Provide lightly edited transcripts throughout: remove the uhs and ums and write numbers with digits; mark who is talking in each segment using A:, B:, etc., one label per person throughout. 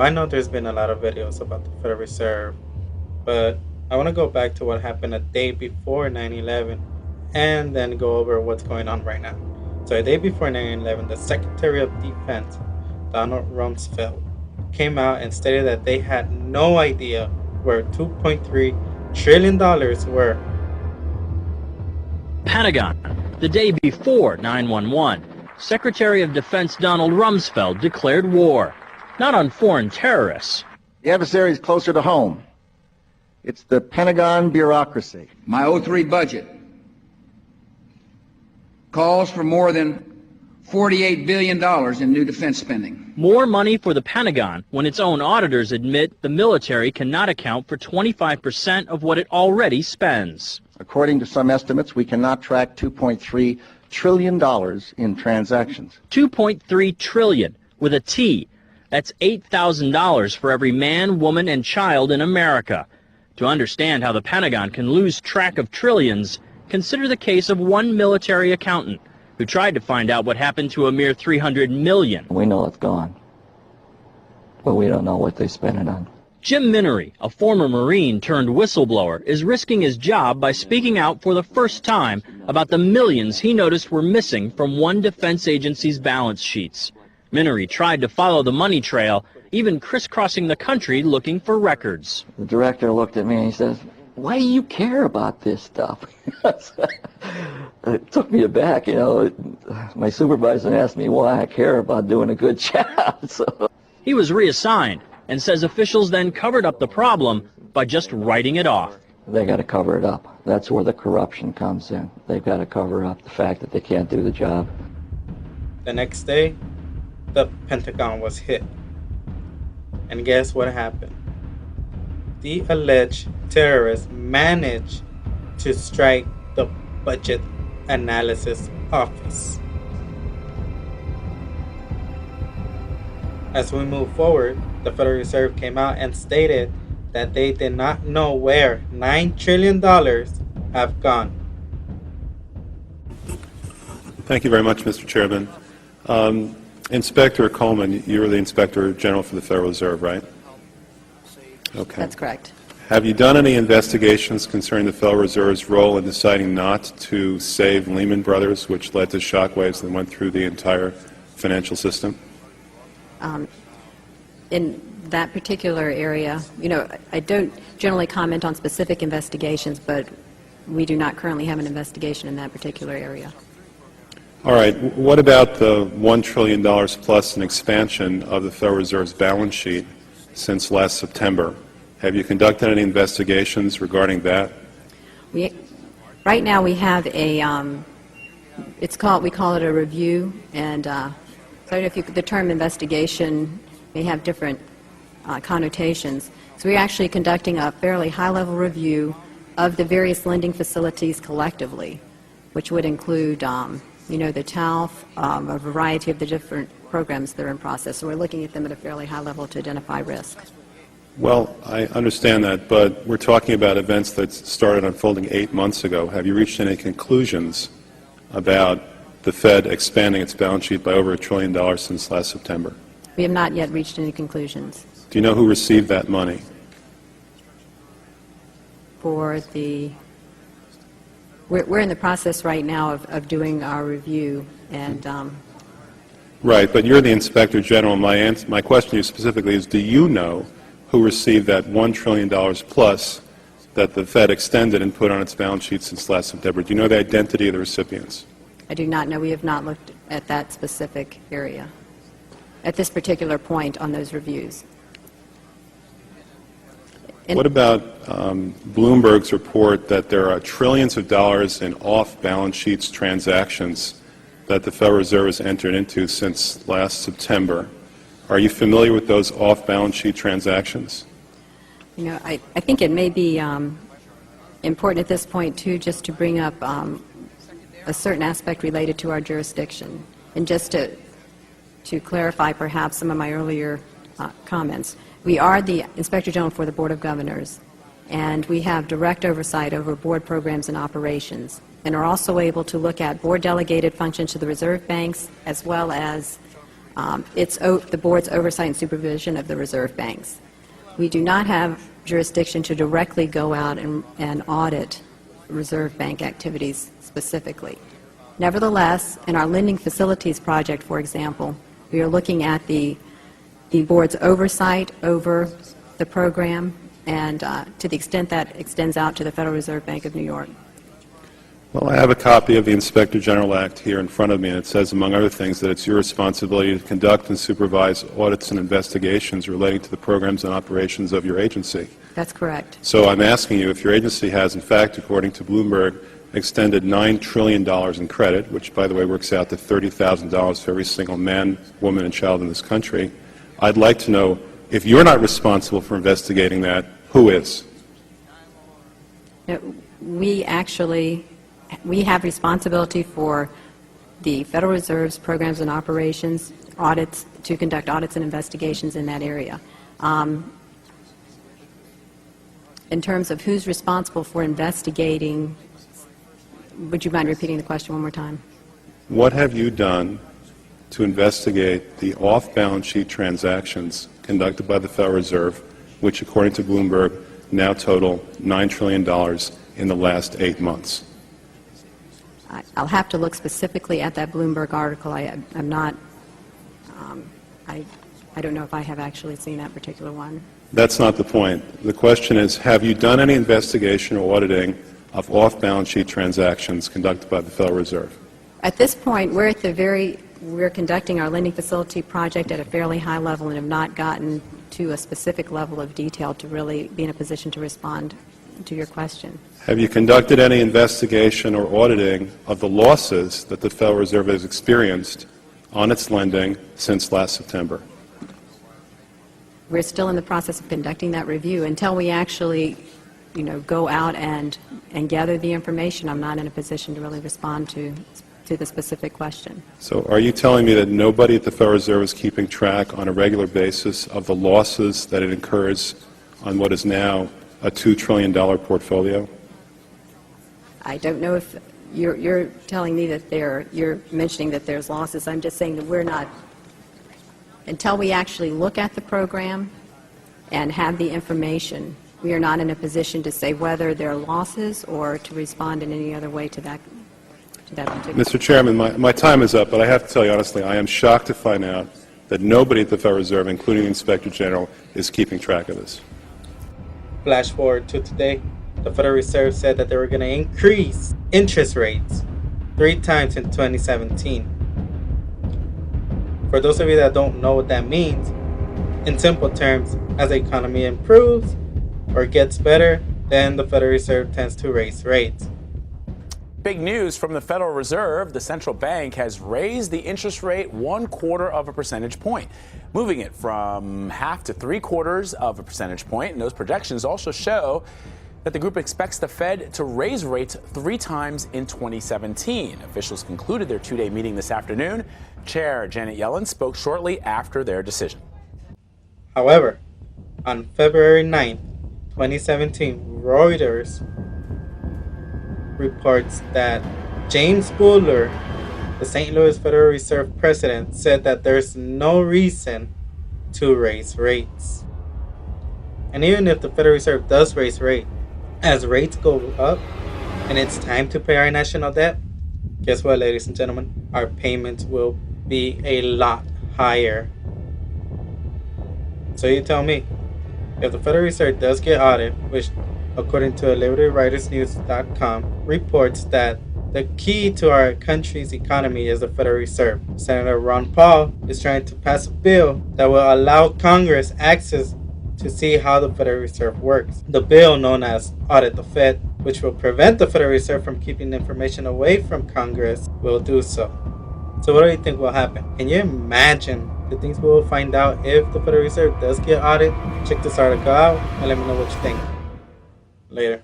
A: I know there's been a lot of videos about the Federal Reserve, but I want to go back to what happened a day before 9/11 and then go over what's going on right now. So, a day before 9/11, the Secretary of Defense, Donald Rumsfeld, came out and stated that they had no idea where $2.3 trillion were.
B: Pentagon, the day before 9/11, Secretary of Defense Donald Rumsfeld declared war, not on foreign terrorists.
C: The adversary is closer to home. It's the Pentagon bureaucracy.
D: My '03 budget calls for more than $48 billion in new defense spending.
B: More money for the Pentagon when its own auditors admit the military cannot account for 25% of what it already spends.
C: According to some estimates, we cannot track $2.3 trillion in transactions.
B: $2.3 trillion with a T. That's $8,000 for every man, woman, and child in America. To understand how the Pentagon can lose track of trillions, consider the case of one military accountant who tried to find out what happened to a mere $300 million.
E: We know it's gone, but we don't know what they spent it on.
B: Jim Minery, a former Marine turned whistleblower, is risking his job by speaking out for the first time about the millions he noticed were missing from one defense agency's balance sheets. Minery tried to follow the money trail, even crisscrossing the country looking for records.
E: The director looked at me and he says, "Why do you care about this stuff?" It took me aback, you know. My supervisor asked me why I care about doing a good job. So
B: he was reassigned and says officials then covered up the problem by just writing it off.
E: they got to cover it up. That's where the corruption comes in. They've got to cover up the fact that they can't do the job.
A: The next day, the Pentagon was hit. And guess what happened? The alleged terrorists managed to strike the Budget Analysis Office. As we move forward, the Federal Reserve came out and stated that they did not know where $9 trillion have gone.
F: Thank you very much, Mr. Chairman. Inspector Coleman, you're the Inspector General for the Federal Reserve, right? Okay.
G: That's correct.
F: Have you done any investigations concerning the Federal Reserve's role in deciding not to save Lehman Brothers, which led to shockwaves that went through the entire financial system?
G: In that particular area, I don't generally comment on specific investigations, but we do not currently have an investigation in that particular area.
F: All right. What about the $1 trillion plus in expansion of the Federal Reserve's balance sheet since last September? Have you conducted any investigations regarding that?
G: Right now we have a, we call it a review, and so I don't know if the term investigation may have different connotations. So we're actually conducting a fairly high-level review of the various lending facilities collectively, which would include, the TALF, a variety of the different programs that are in process. So we're looking at them at a fairly high level to identify risk.
F: Well, I understand that, but we're talking about events that started unfolding 8 months ago. Have you reached any conclusions about the Fed expanding its balance sheet by over $1 trillion since last September?
G: We have not yet reached any conclusions.
F: Do you know who received that money?
G: For the, we're in the process right now of doing our review, and
F: Right, but you're the Inspector General. My question to you specifically is, do you know who received that $1 trillion plus that the Fed extended and put on its balance sheet since last September? Do you know the identity of the recipients?
G: I do not know. We have not looked at that specific area at this particular point on those reviews.
F: What about Bloomberg's report that there are trillions of dollars in off-balance sheets transactions that the Federal Reserve has entered into since last September? Are you familiar with those off-balance sheet transactions?
G: I think it may be important at this point, too, just to bring up a certain aspect related to our jurisdiction. And just to clarify perhaps some of my earlier comments, we are the Inspector General for the Board of Governors, and we have direct oversight over board programs and operations, and are also able to look at board delegated functions to the reserve banks as well as It's the board's oversight and supervision of the reserve banks. We do not have jurisdiction to directly go out and audit reserve bank activities specifically. Nevertheless, in our lending facilities project, for example, we are looking at the board's oversight over the program and to the extent that extends out to the Federal Reserve Bank of New York.
F: Well, I have a copy of the Inspector General Act here in front of me, and it says, among other things, that it's your responsibility to conduct and supervise audits and investigations relating to the programs and operations of your agency.
G: That's correct.
F: So I'm asking you if your agency has, in fact, according to Bloomberg, extended $9 trillion in credit, which, by the way, works out to $30,000 for every single man, woman, and child in this country. I'd like to know, if you're not responsible for investigating that, who is?
G: We have responsibility for the Federal Reserve's programs and operations, audits, to conduct audits and investigations in that area. In terms of who's responsible for investigating, would you mind repeating the question one more time?
F: What have you done to investigate the off-balance sheet transactions conducted by the Federal Reserve, which, according to Bloomberg, now total $9 trillion in the last 8 months?
G: I'll have to look specifically at that Bloomberg article. I don't know if I have actually seen that particular one.
F: That's not the point. The question is, have you done any investigation or auditing of off-balance sheet transactions conducted by the Federal Reserve?
G: At this point, we're conducting our lending facility project at a fairly high level and have not gotten to a specific level of detail to really be in a position to respond to your question.
F: Have you conducted any investigation or auditing of the losses that the Federal Reserve has experienced on its lending since last September?
G: We're still in the process of conducting that review. Until we actually, go out and gather the information, I'm not in a position to really respond to the specific question.
F: So are you telling me that nobody at the Federal Reserve is keeping track on a regular basis of the losses that it incurs on what is now a $2 trillion portfolio?
G: I don't know if you're telling me that you're mentioning that there's losses. I'm just saying that we're not, until we actually look at the program and have the information, we are not in a position to say whether there are losses or to respond in any other way to that particular.
F: Mr. Chairman, my time is up, but I have to tell you honestly, I am shocked to find out that nobody at the Federal Reserve, including the Inspector General, is keeping track of this.
A: Flash forward to today, the Federal Reserve said that they were going to increase interest rates 3 times in 2017. For those of you that don't know what that means, in simple terms, as the economy improves or gets better, then the Federal Reserve tends to raise rates.
H: Big news from the Federal Reserve. The central bank has raised the interest rate 1/4 of a percentage point, moving it from 1/2 to 3/4 of a percentage point. And those projections also show that the group expects the Fed to raise rates 3 times in 2017. Officials concluded their 2-day meeting this afternoon. Chair Janet Yellen spoke shortly after their decision.
A: However, on February 9th, 2017, Reuters reports that James Bullard, the St. Louis Federal Reserve president, said that there's no reason to raise rates. And even if the Federal Reserve does raise rates, as rates go up and it's time to pay our national debt, guess what, ladies and gentlemen? Our payments will be a lot higher. So you tell me, if the Federal Reserve does get audited, which according to LibertyWritersNews.com reports that the key to our country's economy is the Federal Reserve. Senator Ron Paul is trying to pass a bill that will allow Congress access to see how the Federal Reserve works. The bill, known as Audit the Fed, which will prevent the Federal Reserve from keeping information away from Congress, will do so. So what do you think will happen? Can you imagine the things we will find out if the Federal Reserve does get audited? Check this article out and let me know what you think. Later.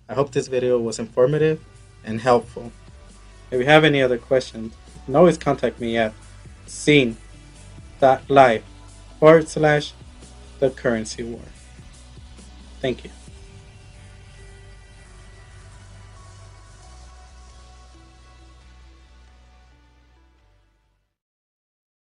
A: I hope this video was informative and helpful. If you have any other questions, you can always contact me at scene.live/thecurrency war. Thank you.